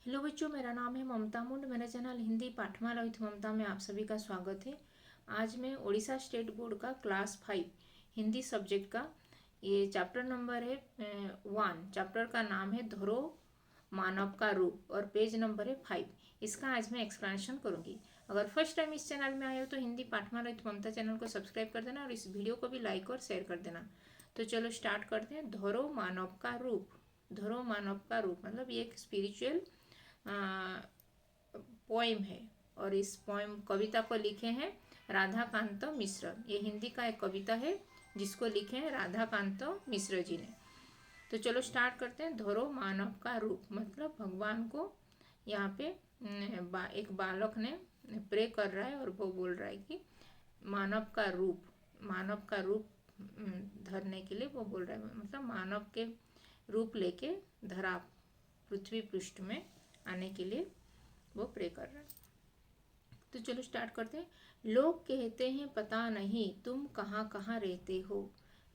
Hello बच्चों, मेरा नाम है ममता मुंड। मेरा चैनल हिंदी पाठमाला विथ ममता में आप सभी का स्वागत है। आज मैं उड़ीसा स्टेट बोर्ड का क्लास 5 हिंदी सब्जेक्ट का ये चैप्टर नंबर है 1। चैप्टर का नाम है धरो मानव का रूप और पेज नंबर है 5। इसका आज मैं एक्सप्लेनेशन करूंगी। अगर फर्स्ट टाइम इस चैनल में आए हो तो हिंदी पाठमाला विथ ममता चैनल को सब्सक्राइब कर देना और इस वीडियो को भी लाइक और शेयर कर देना। तो चलो स्टार्ट करते हैं। धरो मानव का रूप। धरो मानव का रूप मतलब ये एक स्पिरिचुअल पोएम है और इस पोएम कविता को लिखे हैं राधाकांत मिश्र। ये हिंदी का एक कविता है जिसको लिखे हैं राधाकांत मिश्र जी ने। तो चलो स्टार्ट करते हैं। धरो मानव का रूप मतलब भगवान को यहाँ पे एक बालक ने प्रे कर रहा है और वो बोल रहा है कि मानव का रूप धरने के लिए वो बोल रहा है, मतलब मानव के रूप लेके धरा पृथ्वी पृष्ठ में आने के लिए वो प्रे कर रहा है। तो चलो स्टार्ट करते हैं। लोग कहते हैं पता नहीं तुम कहाँ कहाँ रहते हो।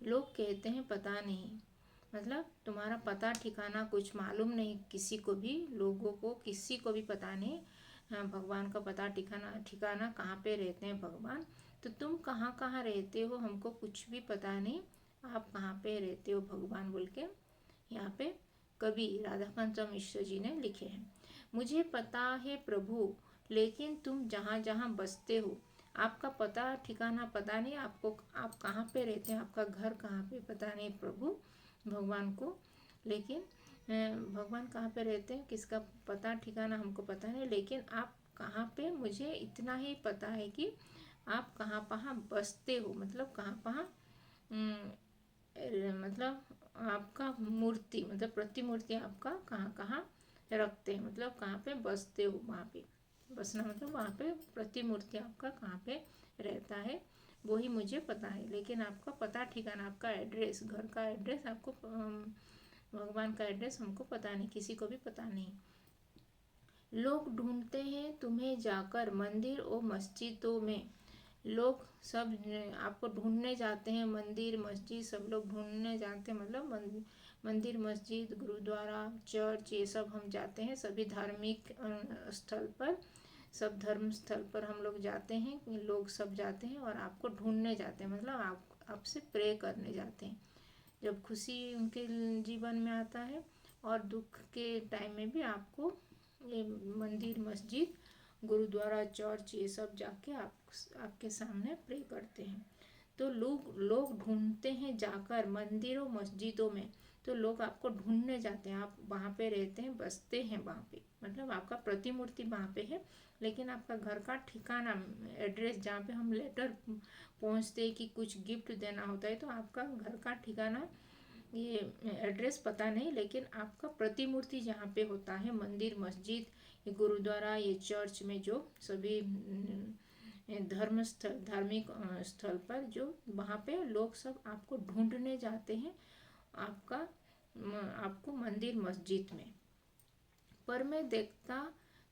लोग कहते हैं पता नहीं मतलब तुम्हारा पता ठिकाना कुछ मालूम नहीं किसी को भी, लोगों को किसी को भी पता नहीं। हाँ, भगवान का पता ठिकाना कहाँ पे रहते हैं भगवान। तो तुम कहाँ कहाँ रहते हो हमको कुछ भी पता नहीं, आप कहाँ पे रहते हो भगवान बोल के यहाँ पे कवि राधाकांत मिश्र जी ने लिखे हैं। मुझे पता है प्रभु लेकिन तुम जहाँ जहाँ बसते हो आपका पता ठिकाना पता नहीं, आपको आप कहाँ पे रहते हैं, आपका घर कहाँ पे पता नहीं प्रभु भगवान को। लेकिन भगवान कहाँ पे रहते हैं किसका पता ठिकाना हमको पता नहीं, लेकिन आप कहाँ पे मुझे इतना ही पता है कि आप कहाँ कहाँ बसते हो, मतलब कहाँ कहाँ मतलब आपका मूर्ति मतलब प्रतिमूर्ति आपका कहाँ कहाँ रखते हैं, मतलब कहाँ पे बसते हो। वहाँ पे बसना मतलब वहाँ पे प्रतिमूर्ति आपका कहाँ पे रहता है वही मुझे पता है, लेकिन आपका पता ठिकाना आपका एड्रेस घर का एड्रेस आपको भगवान का एड्रेस हमको पता नहीं, किसी को भी पता नहीं। लोग ढूंढते हैं तुम्हें जाकर मंदिर और मस्जिदों में। लोग सब आपको ढूंढने जाते हैं, मंदिर मस्जिद सब लोग ढूंढने जाते हैं, मतलब मंदिर मस्जिद गुरुद्वारा चर्च ये सब हम जाते हैं, सभी धार्मिक स्थल पर, सब धर्म स्थल पर हम लोग जाते हैं, लोग सब जाते हैं और आपको ढूंढने जाते हैं, मतलब आपसे प्रे करने जाते हैं। जब खुशी उनके जीवन में आता है और दुख के टाइम में भी आपको ये मंदिर मस्जिद गुरुद्वारा चर्च ये सब जाके आपके सामने प्रे करते हैं। तो लोग लोग ढूंढते हैं जाकर मंदिरों मस्जिदों में, तो लोग आपको ढूंढने जाते हैं, आप वहाँ पे रहते हैं बसते हैं वहाँ पे, मतलब आपका प्रतिमूर्ति वहाँ पे है, लेकिन आपका घर का ठिकाना एड्रेस जहाँ पे हम लेटर पहुँचते कि कुछ गिफ्ट देना होता है तो आपका घर का ठिकाना ये एड्रेस पता नहीं, लेकिन आपका प्रतिमूर्ति जहाँ पे होता है मंदिर मस्जिद ये गुरुद्वारा ये चर्च में जो सभी धर्म स्थल धार्मिक स्थल पर जो वहाँ पे लोग सब आपको ढूंढने जाते हैं आपको मंदिर मस्जिद में। पर मैं देखता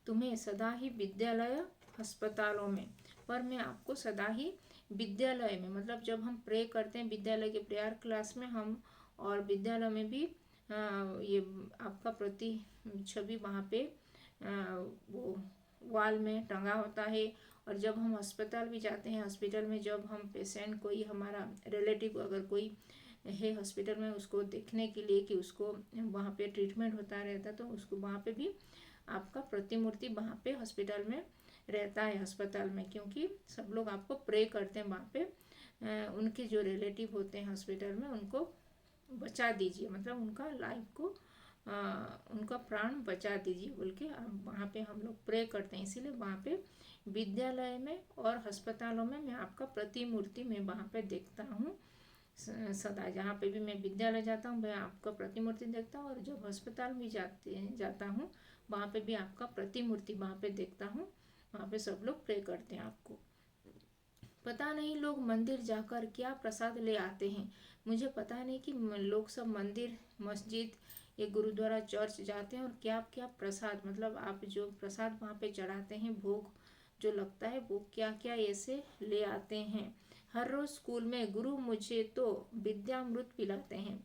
तुम्हें सदा ही विद्यालय अस्पतालों में। पर मैं आपको सदा ही विद्यालय में, मतलब जब हम प्रे करते हैं विद्यालय के प्रेयर क्लास में हम, और विद्यालय में भी ये आपका प्रति छवि वहाँ पे वो वॉल में टंगा होता है। और जब हम अस्पताल भी जाते हैं, हॉस्पिटल में जब हम पेशेंट कोई हमारा रिलेटिव अगर कोई है हॉस्पिटल में उसको देखने के लिए कि उसको वहाँ पे ट्रीटमेंट होता रहता तो उसको वहाँ पे भी आपका प्रतिमूर्ति वहाँ पे हॉस्पिटल में रहता है अस्पताल में, क्योंकि सब लोग आपको प्रे करते हैं वहाँ पे उनके जो रिलेटिव होते हैं हॉस्पिटल में उनको बचा दीजिए, मतलब उनका लाइफ को उनका प्राण बचा दीजिए बोल के वहाँ पे हम लोग प्रे करते हैं। इसीलिए वहाँ पे विद्यालय में और अस्पतालों में मैं आपका प्रतिमूर्ति मैं वहाँ पे देखता हूँ सदा। जहाँ पे भी मैं विद्यालय जाता हूँ मैं आपका प्रतिमूर्ति देखता हूँ, और जब अस्पताल भी जाता हूँ वहाँ पे भी आपका प्रतिमूर्ति वहाँ पे देखता हूँ। वहाँ पे सब लोग प्रे करते हैं आपको। पता नहीं लोग मंदिर जाकर क्या प्रसाद ले आते हैं। मुझे पता नहीं कि लोग सब मंदिर मस्जिद ये गुरुद्वारा चर्च जाते हैं और क्या क्या प्रसाद, मतलब आप जो प्रसाद वहाँ पे चढ़ाते हैं भोग जो लगता है वो क्या क्या ऐसे ले आते हैं। हर रोज स्कूल में गुरु मुझे तो विद्यामृत पिलाते हैं।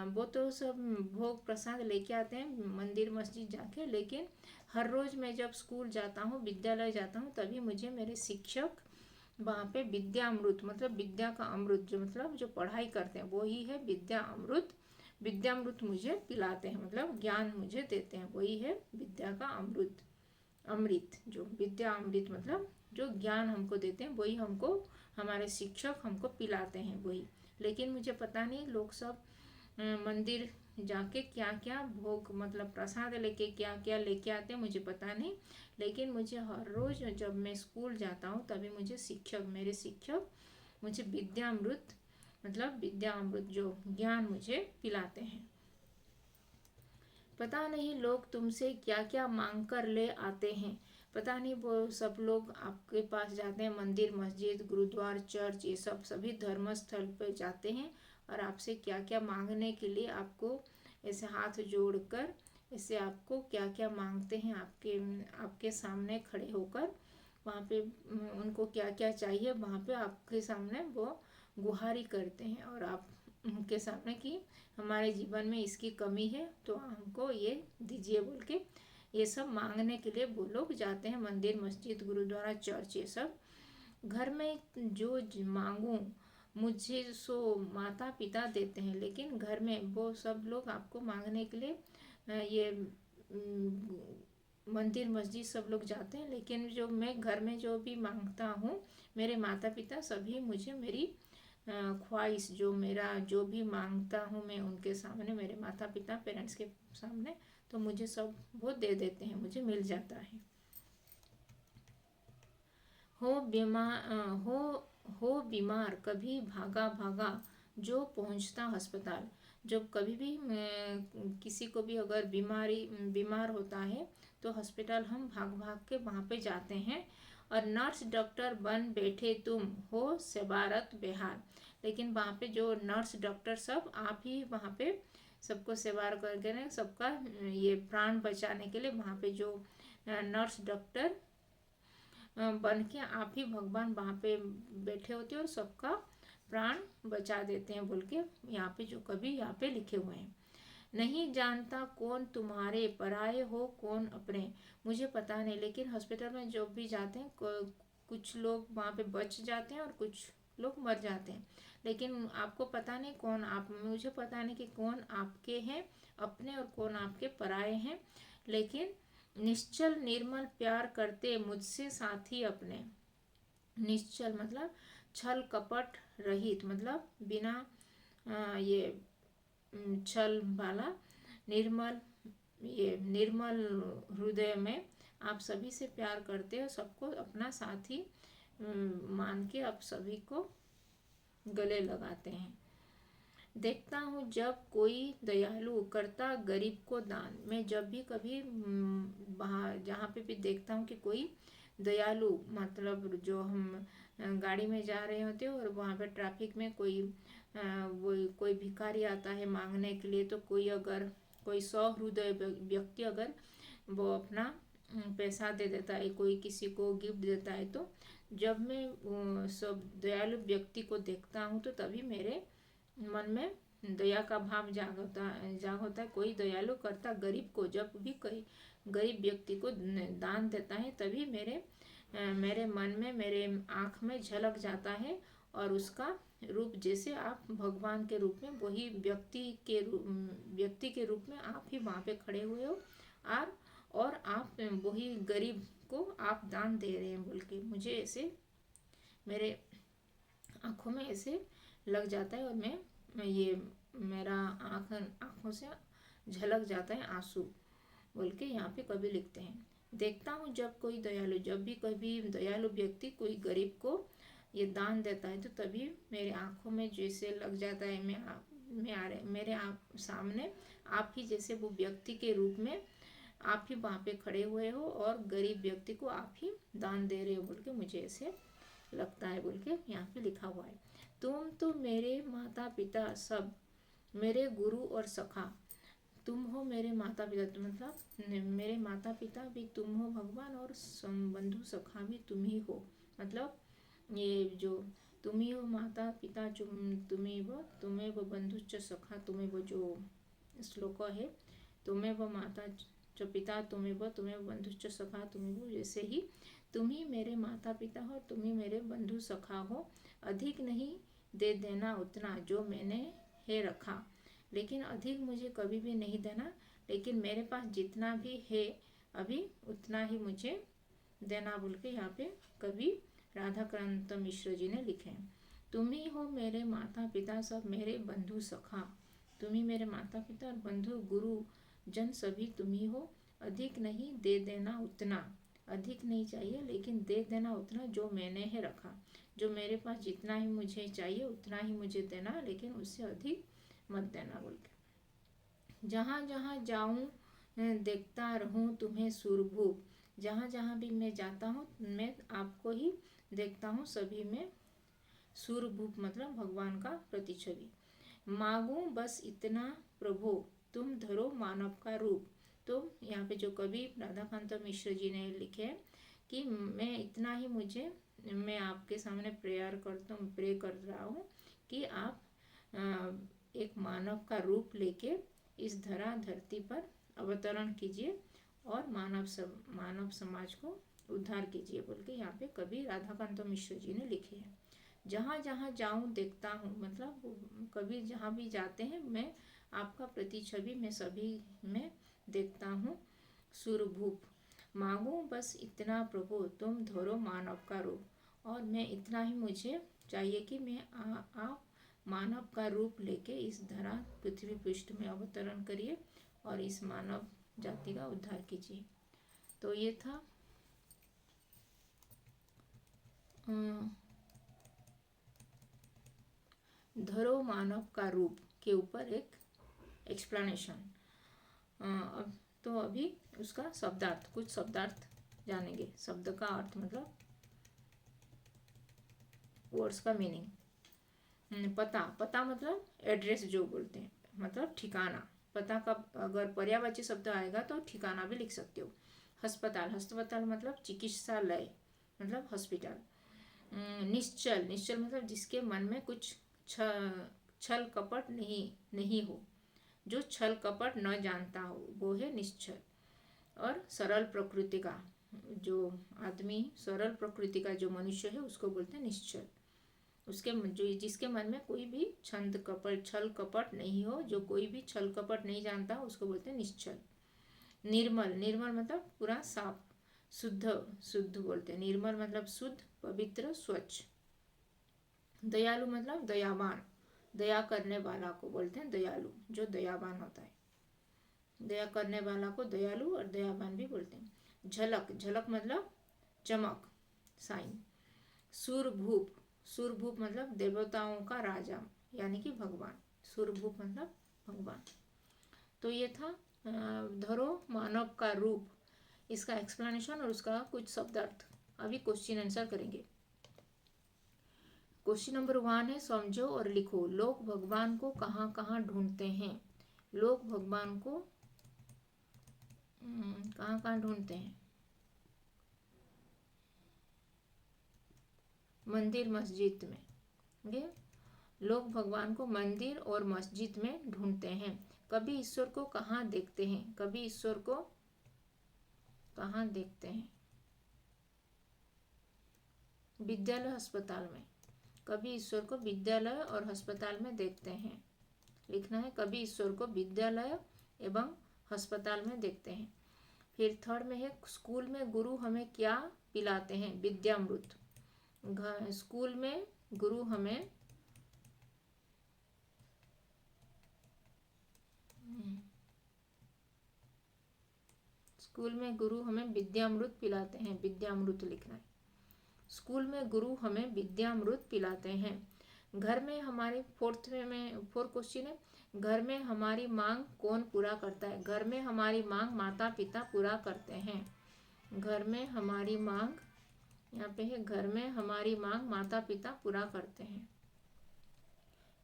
वो तो सब भोग प्रसाद लेके आते हैं मंदिर मस्जिद जाके, लेकिन हर रोज़ मैं जब स्कूल जाता हूँ, विद्यालय जाता हूँ, तभी मुझे मेरे शिक्षक वहाँ पे विद्या अमृत, मतलब विद्या का अमृत, जो मतलब जो पढ़ाई करते हैं वही है विद्या अमृत। विद्या अमृत मुझे पिलाते हैं, मतलब ज्ञान मुझे देते हैं, वही है विद्या का अमृत। अमृत जो विद्या अमृत मतलब जो ज्ञान हमको देते हैं, वही हमको हमारे शिक्षक हमको पिलाते हैं वही। लेकिन मुझे पता नहीं लोग सब मंदिर जाके क्या क्या भोग मतलब प्रसाद लेके क्या क्या लेके आते हैं, मुझे पता नहीं। लेकिन मुझे हर रोज़ जब मैं स्कूल जाता हूँ तभी मुझे शिक्षक, मेरे शिक्षक मुझे विद्या अमृत मतलब विद्या अमृत जो ज्ञान मुझे पिलाते हैं। पता नहीं लोग तुमसे क्या क्या मांग कर ले आते हैं। पता नहीं वो सब लोग आपके पास जाते हैं, मंदिर मस्जिद गुरुद्वार चर्च ये सब सभी धर्म स्थल पर जाते हैं, और आपसे क्या क्या मांगने के लिए आपको ऐसे हाथ जोड़कर ऐसे आपको क्या क्या मांगते हैं, आपके आपके सामने खड़े होकर वहाँ पे उनको क्या क्या चाहिए वहाँ पे आपके सामने वो गुहारी करते हैं, और आप उनके सामने कि हमारे जीवन में इसकी कमी है तो हमको ये दीजिए बोल के ये सब मांगने के लिए वो लोग जाते हैं मंदिर मस्जिद गुरुद्वारा चर्च ये सब। घर में जो मांगूं मुझे सो माता पिता देते हैं, लेकिन घर में वो सब लोग आपको मांगने के लिए ये मंदिर मस्जिद सब लोग जाते हैं, लेकिन जो मैं घर में जो भी मांगता हूँ मेरे माता पिता सभी मुझे मेरी ख्वाहिश जो मेरा जो भी मांगता हूँ मैं उनके सामने, मेरे माता पिता पेरेंट्स के सामने, तो मुझे सब वो दे देते हैं, मुझे मिल जाता है। हो बीमार बीमार कभी भागा भागा जो पहुंचता अस्पताल। जब कभी भी किसी को भी अगर बीमार होता है तो हॉस्पिटल हम भाग भाग के वहाँ पे जाते हैं, और नर्स डॉक्टर बन बैठे तुम हो सेवारत बेहाल। लेकिन वहाँ पे जो नर्स डॉक्टर सब आप ही वहाँ पे सबको सेवा करके ना सबका ये प्राण बचाने के लिए वहाँ पे जो नर्स डॉक्टर बन के आप ही भगवान वहाँ पे बैठे होते हैं और सबका प्राण बचा देते हैं बोल के यहाँ पे जो कभी यहाँ पे लिखे हुए हैं। नहीं जानता कौन तुम्हारे पराये हो कौन अपने, मुझे पता नहीं, लेकिन हॉस्पिटल में जो भी जाते हैं कुछ लोग वहाँ पे बच जाते हैं और कुछ लोग मर जाते हैं, लेकिन आपको पता नहीं कौन आप, मुझे पता नहीं कि कौन आपके हैं अपने और कौन आपके पराये हैं। लेकिन निश्चल निर्मल प्यार करते मुझसे साथी अपने। निश्चल मतलब छल कपट रहित, मतलब बिना ये छल वाला, निर्मल ये निर्मल हृदय में आप सभी से प्यार करते हो, सबको अपना साथी मान के आप सभी को गले लगाते हैं। देखता हूँ जब कोई दयालु करता गरीब को दान, मैं जब भी कभी वहाँ जहाँ पे भी देखता हूँ कि कोई दयालु मतलब जो हम गाड़ी में जा रहे होते हैं और वहाँ पे ट्रैफिक में कोई वो कोई भिखारी आता है मांगने के लिए, तो कोई अगर कोई सहृदय व्यक्ति अगर वो अपना पैसा दे देता है, कोई किसी को गिफ्ट देता है, तो जब मैं सब दयालु व्यक्ति को देखता हूँ तो तभी मेरे मन में दया का भाव जाग होता है। कोई दयालु करता गरीब को, जब भी कोई गरीब व्यक्ति को दान देता है तभी मेरे मन में मेरे आँख में झलक जाता है, और उसका रूप जैसे आप भगवान के रूप में वही व्यक्ति के रूप में आप ही वहाँ पे खड़े हुए हो, और आप वही गरीब को आप दान दे रहे हैं बोल के मुझे ऐसे मेरे आँखों में ऐसे लग जाता है, और मैं ये मेरा आँखों से झलक जाता है आंसू बोल के यहाँ पे कभी लिखते हैं। देखता हूँ जब कभी दयालु व्यक्ति कोई गरीब को ये दान देता है तो तभी मेरे आँखों में जैसे लग जाता है, मेरे सामने आप ही जैसे वो व्यक्ति के रूप में आप ही वहाँ पे खड़े हुए हो और गरीब व्यक्ति को आप ही दान दे रहे हो बोल के मुझे ऐसे लगता है बोल के यहाँ पे लिखा हुआ है। तुम तो मेरे माता पिता सब, मेरे गुरु और सखा। तुम हो मेरे माता पिता, तो मतलब मेरे माता पिता भी तुम हो भगवान, और बंधु सखा भी तुम ही हो। मतलब ये जो तुमेव माता पिता तुमेव बंधुश्च सखा, तुमेव जो श्लोक है, तुमेव माता च पिता तुमेव बंधुश्च सखा तुमेव, जैसे ही तुम ही मेरे माता पिता हो, तुम ही मेरे बंधु सखा हो, अधिक नहीं दे देना उतना जो मैंने है रखा, लेकिन अधिक मुझे कभी भी नहीं देना, लेकिन मेरे पास जितना भी है अभी उतना ही मुझे देना, बोल के यहाँ पे कवि राधाकांत मिश्र जी ने लिखे हैं। तुम ही हो मेरे माता पिता सब मेरे बंधु सखा, तुम ही मेरे माता पिता और बंधु गुरु जन सभी तुम ही हो, अधिक नहीं दे देना उतना, अधिक नहीं चाहिए लेकिन दे देना उतना जो मैंने है रखा, जो मेरे पास जितना ही मुझे चाहिए उतना ही मुझे देना, लेकिन उससे अधिक मत देना, बोल के। जहाँ जहाँ जाऊँ देखता रहूँ तुम्हें सुरभूप, जहाँ जहाँ भी मैं जाता हूँ मैं आपको ही देखता हूँ, सभी में सुरभूप मतलब भगवान का प्रतिछवि। मांगू बस इतना प्रभु तुम धरो मानव का रूप, तो यहाँ पे जो कवि राधाकांत मिश्र जी ने लिखे कि मैं इतना ही मैं आपके सामने प्रे कर रहा हूँ कि आप एक मानव का रूप लेके इस धरती पर अवतरण कीजिए और मानव समाज को उद्धार कीजिए, बोल के यहाँ पे कवि राधाकांत मिश्र जी ने लिखे हैं। जहाँ जहाँ जाऊँ देखता हूँ, मतलब कभी जहाँ भी जाते हैं मैं आपका प्रतिछवि मैं सभी में देखता हूँ सुरभूप। मांगू बस इतना प्रभु तुम धरो मानव का रूप, और मैं इतना ही मुझे चाहिए कि मैं आप मानव का रूप लेके इस पृथ्वी पृष्ठ में अवतरण करिए और इस मानव जाति का उद्धार कीजिए। तो ये था धरो मानव का रूप के ऊपर एक एक्सप्लेनेशन। अब तो अभी उसका शब्दार्थ, कुछ शब्दार्थ जानेंगे। शब्द का अर्थ मतलब वर्ड्स का मीनिंग। पता मतलब एड्रेस जो बोलते हैं, मतलब ठिकाना। पता का अगर पर्यायवाची शब्द आएगा तो ठिकाना भी लिख सकते हो। अस्पताल मतलब चिकित्सालय मतलब हॉस्पिटल। निश्चल मतलब जिसके मन में कुछ छल कपट नहीं हो, जो छल कपट न जानता हो वो है निश्चल। और सरल प्रकृति का जो आदमी, सरल प्रकृति का जो मनुष्य है उसको बोलते हैं निश्चल। उसके जिसके मन में कोई भी छल कपट नहीं हो, जो कोई भी छल कपट नहीं जानता उसको बोलते हैं निश्चल। निर्मल मतलब पूरा साफ, शुद्ध बोलते हैं। निर्मल मतलब शुद्ध, पवित्र, स्वच्छ। दयालु मतलब दयावान, दया करने वाला को बोलते हैं दयालु, जो दयावान होता है। दया करने वाला को दयालु और दयावान भी बोलते हैं। झलक मतलब चमक, साइन। सुरभूप मतलब देवताओं का राजा यानी कि भगवान। सुरभूप मतलब भगवान। तो ये था धरो मानव का रूप, इसका एक्सप्लेनेशन और उसका कुछ शब्दार्थ। अभी क्वेश्चन आंसर करेंगे। क्वेश्चन नंबर 1 है, समझो और लिखो। लोग भगवान को कहाँ कहाँ ढूंढते हैं? लोग भगवान को कहाँ कहाँ ढूंढते हैं? मंदिर मस्जिद में। ये लोग भगवान को मंदिर और मस्जिद में ढूंढते हैं। कभी ईश्वर को कहाँ देखते हैं? कभी ईश्वर को कहाँ देखते हैं? विद्यालय अस्पताल में। कभी ईश्वर को विद्यालय और अस्पताल में देखते हैं, लिखना है। कभी ईश्वर को विद्यालय एवं अस्पताल में देखते हैं। फिर थर्ड में है, स्कूल में गुरु हमें क्या पिलाते हैं? विद्यामृत। स्कूल में गुरु हमें विद्यामृत पिलाते हैं। विद्यामृत लिखना है। स्कूल में गुरु हमें विद्यामृत पिलाते हैं। घर में हमारे फोर्थ क्वेश्चन है, घर में हमारी मांग कौन पूरा करता है? घर में हमारी मांग माता पिता पूरा करते हैं। घर में हमारी मांग, यहाँ पे है, घर में हमारी मांग माता पिता पूरा करते हैं।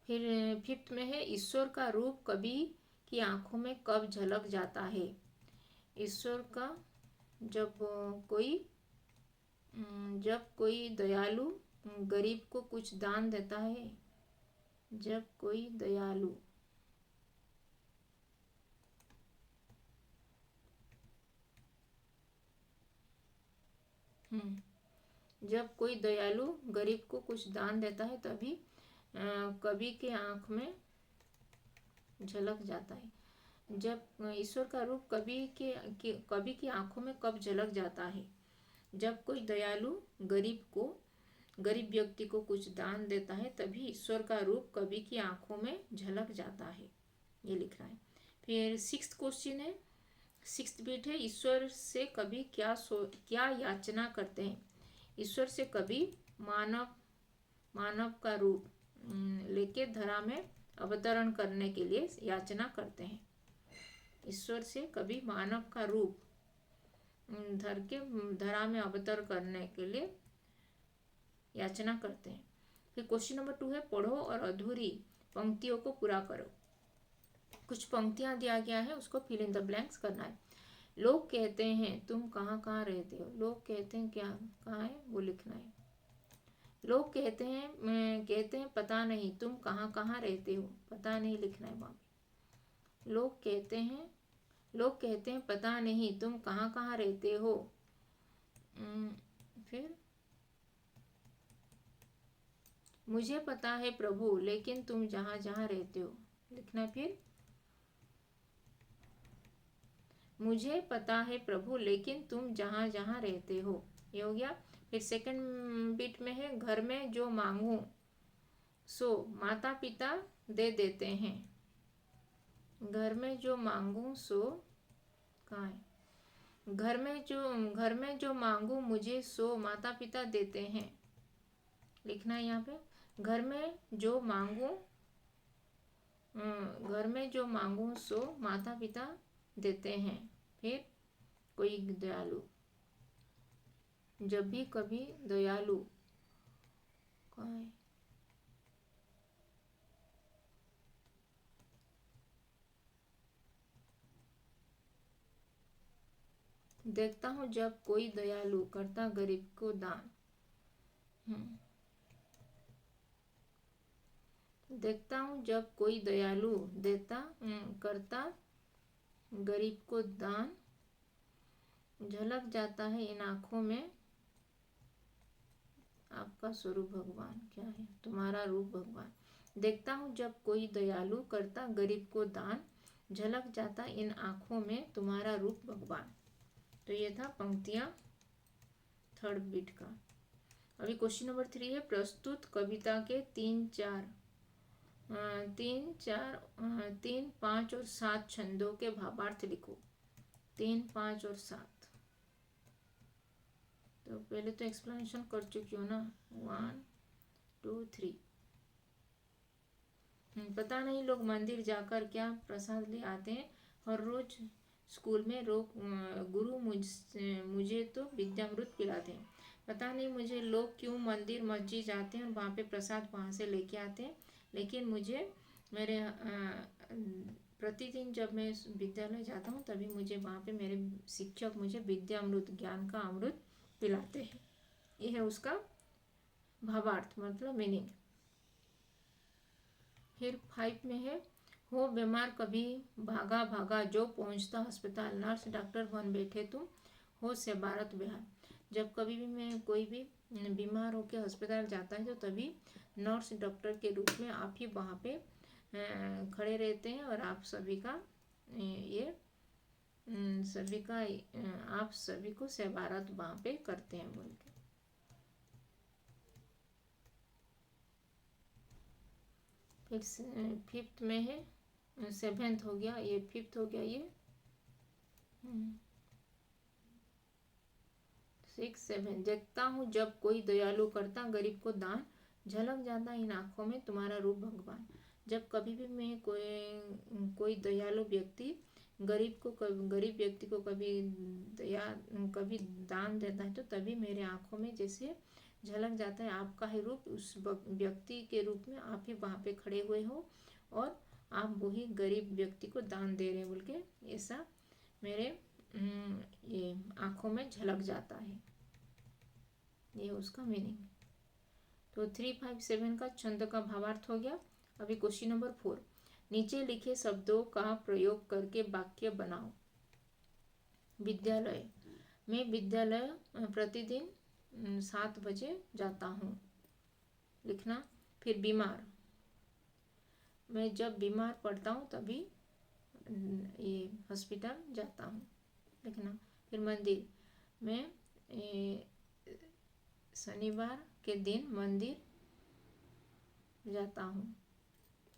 फिर फिफ्थ में है, ईश्वर का रूप कवि की आंखों में कब झलक जाता है? ईश्वर का जब कोई दयालु गरीब को कुछ दान देता है, जब कोई दयालु जब कोई दयालु गरीब को कुछ दान देता है तभी कवि के आँख में झलक जाता है। जब ईश्वर का रूप कवि की आंखों में कब झलक जाता है? जब कोई दयालु गरीब व्यक्ति को कुछ दान देता है तभी ईश्वर का रूप कवि की आंखों में झलक जाता है, ये लिख रहा है। फिर 6th क्वेश्चन है, 6th बिट है, ईश्वर से कभी क्या याचना करते हैं? ईश्वर से कभी मानव का रूप लेके धरा में अवतरण करने के लिए याचना करते हैं। ईश्वर से कभी मानव का रूप धर के धरा में अवतर करने के लिए याचना करते हैं। फिर क्वेश्चन नंबर 2 है, पढ़ो और अधूरी पंक्तियों को पूरा करो। कुछ पंक्तियां दिया गया है, उसको फिल इन द ब्लैंक्स करना है। लोग कहते हैं तुम कहाँ कहाँ रहते हो। लोग कहते हैं क्या कहाँ है वो लिखना है। लोग कहते हैं पता नहीं तुम कहाँ कहाँ रहते हो, पता नहीं लिखना है वहाँ पे। लोग कहते हैं पता नहीं तुम कहाँ कहाँ रहते हो। फिर मुझे पता है प्रभु लेकिन तुम जहाँ जहाँ रहते हो लिखना है। फिर मुझे पता है प्रभु लेकिन तुम जहाँ जहाँ रहते हो, ये हो गया। फिर सेकंड बिट में है, घर में जो मांगू सो माता पिता दे देते हैं। घर में जो मांगू सो कहाँ है? घर में जो मांगू मुझे सो माता पिता देते हैं, लिखना है यहाँ पे। घर में जो मांगू सो माता पिता देते हैं। फिर कोई दयालु, जब भी कभी दयालु कहाँ है? देखता हूँ जब कोई दयालु करता गरीब को दान। देखता हूँ जब कोई दयालु करता गरीब को दान, झलक जाता है इन आँखों में आपका स्वरूप भगवान। क्या है? तुम्हारा रूप भगवान। देखता हूँ जब कोई दयालु करता गरीब को दान, झलक जाता इन आँखों में तुम्हारा रूप भगवान। तो ये था पंक्तियाँ थर्ड बिट का। अभी क्वेश्चन नंबर 3 है, प्रस्तुत कविता के 3, 5 और 7 छंदों के भावार्थ लिखो। 3, 5 और 7। तो पहले तो एक्सप्लेनेशन कर चुकी हूँ ना, 1, 2, 3। पता नहीं लोग मंदिर जाकर क्या प्रसाद ले आते हैं। हर रोज स्कूल में गुरु मुझे तो विद्यामृत पिलाते हैं। पता नहीं मुझे लोग क्यों मंदिर मस्जिद जाते हैं और वहाँ पे प्रसाद वहाँ से लेके आते हैं, लेकिन मुझे मेरे प्रतिदिन जब मैं विद्यालय जाता हूँ तभी मुझे वहाँ पे मेरे शिक्षक मुझे विद्यामृत ज्ञान का अमृत पिलाते हैं। ये है उसका भावार्थ, मतलब मीनिंग। फिर 5 में है, हो बीमार कभी भागा भागा जो पहुंचता अस्पताल, नर्स डॉक्टर बन बैठे तुम हो से भारत बिहार। जब कभी भी मैं कोई भी बीमार होकर अस्पताल जाता है तो तभी नर्स डॉक्टर के रूप में आप ही वहाँ पे खड़े रहते हैं और आप सभी को से भारत वहाँ पे करते हैं बोल के। फिर 5th में है, 7th हो गया, ये 5th हो गया, ये 6, 7। देखता हूँ जब कोई दयालु करता गरीब को दान, झलक जाता इन आँखों में तुम्हारा रूप भगवान। जब कभी भी मैं कोई दयालु व्यक्ति गरीब व्यक्ति को कभी दान देता है तो तभी मेरे आँखों में जैसे झलक जाता है आपका ही रूप। उस व्यक्ति के रूप में आप ही वहाँ पे खड़े हुए हो और आप वही गरीब व्यक्ति को दान दे रहे हैं बोल के ऐसा मेरे ये आँखों में झलक जाता है। ये उसका मीनिंग। तो 357 का छंद का भावार्थ हो गया। अभी क्वेश्चन नंबर 4, नीचे लिखे शब्दों का प्रयोग करके वाक्य बनाओ। विद्यालय, मैं विद्यालय प्रतिदिन 7 बजे जाता हूँ, लिखना। फिर बीमार, मैं जब बीमार पड़ता हूँ तभी ये हॉस्पिटल जाता हूँ, लिखना। फिर मंदिर, मैं शनिवार के दिन मंदिर जाता हूँ,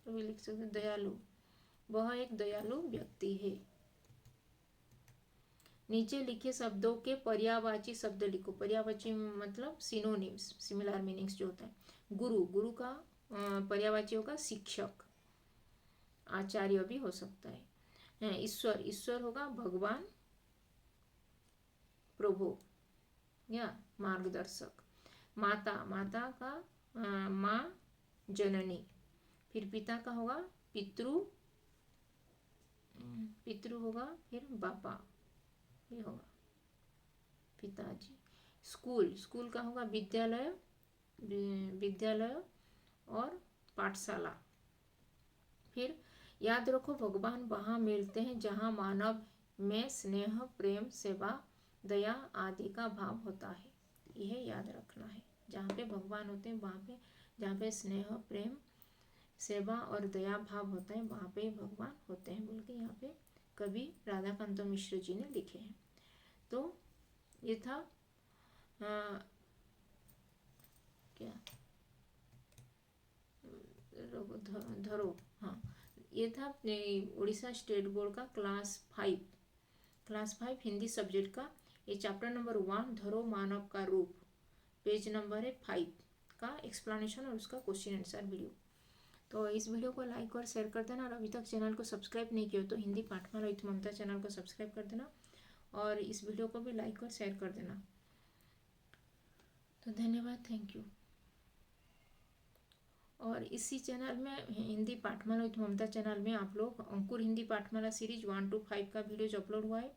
तो भी लिख सकते। दयालु, वह एक दयालु व्यक्ति है। नीचे लिखे शब्दों के पर्यायवाची शब्द लिखो। पर्यायवाची मतलब सिनोनिम्स, सिमिलर मीनिंग्स जो होता है। गुरु, गुरु का पर्यायवाची होगा शिक्षक, आचार्य भी हो सकता है। ईश्वर, ईश्वर होगा भगवान, प्रभु या मार्गदर्शक। माता, माता का माँ जननी। फिर पिता का होगा पितृ, पितृ होगा फिर बापा, ये होगा पिताजी। स्कूल, स्कूल का होगा विद्यालय, विद्यालय और पाठशाला। फिर याद रखो भगवान वहाँ मिलते हैं जहाँ मानव में स्नेह, प्रेम, सेवा, दया आदि का भाव होता है। यह याद रखना है, जहाँ पे भगवान होते हैं वहाँ पे, जहाँ पे स्नेह, प्रेम, सेवा और दया भाव होता है वहाँ पे भगवान होते हैं, बोल के यहाँ पे कवि राधाकांत मिश्र जी ने लिखे हैं। तो ये था क्या धरो, हाँ, ये था उड़ीसा स्टेट बोर्ड का क्लास 5 हिंदी सब्जेक्ट का। ये चैप्टर नंबर 1 धरो मानव का रूप, पेज नंबर है 5 का एक्सप्लेनेशन और उसका क्वेश्चन आंसर वीडियो। तो इस वीडियो को लाइक और शेयर कर देना, और अभी तक चैनल को सब्सक्राइब नहीं किया तो हिंदी पाठमाला विथ ममता चैनल को सब्सक्राइब कर देना, और इस वीडियो को भी लाइक और शेयर कर देना। तो धन्यवाद, थैंक यू। और इसी चैनल में हिंदी पाठमाला विथ ममता चैनल में आप लोग अंकुर हिंदी पाठमाला सीरीज 1 to 5 का वीडियोज अपलोड हुआ है।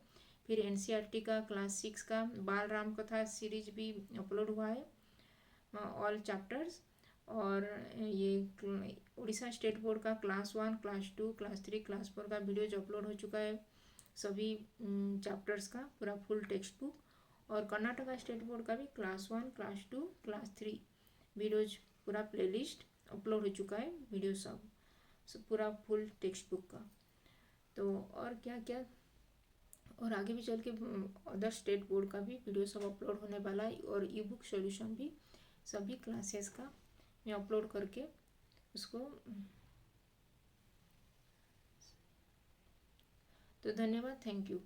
फिर एनसीईआरटी का क्लास 6 का बाल राम कथा सीरीज भी अपलोड हुआ है, ऑल चैप्टर्स। और ये उड़ीसा स्टेट बोर्ड का क्लास 1, क्लास 2, क्लास 3, क्लास 4 का वीडियोज अपलोड हो चुका है, सभी चैप्टर्स का पूरा फुल टेक्स्ट बुक। और कर्नाटका स्टेट बोर्ड का भी क्लास 1, क्लास 2, क्लास 3 वीडियोज पूरा प्लेलिस्ट अपलोड हो चुका है, वीडियो सब पूरा फुल टेक्स्ट बुक का। तो और क्या क्या, और आगे भी चल के अदर स्टेट बोर्ड का भी वीडियो सब अपलोड होने वाला है, और ई बुक सोल्यूशन भी सभी क्लासेस का मैं अपलोड करके उसको। तो धन्यवाद, थैंक यू।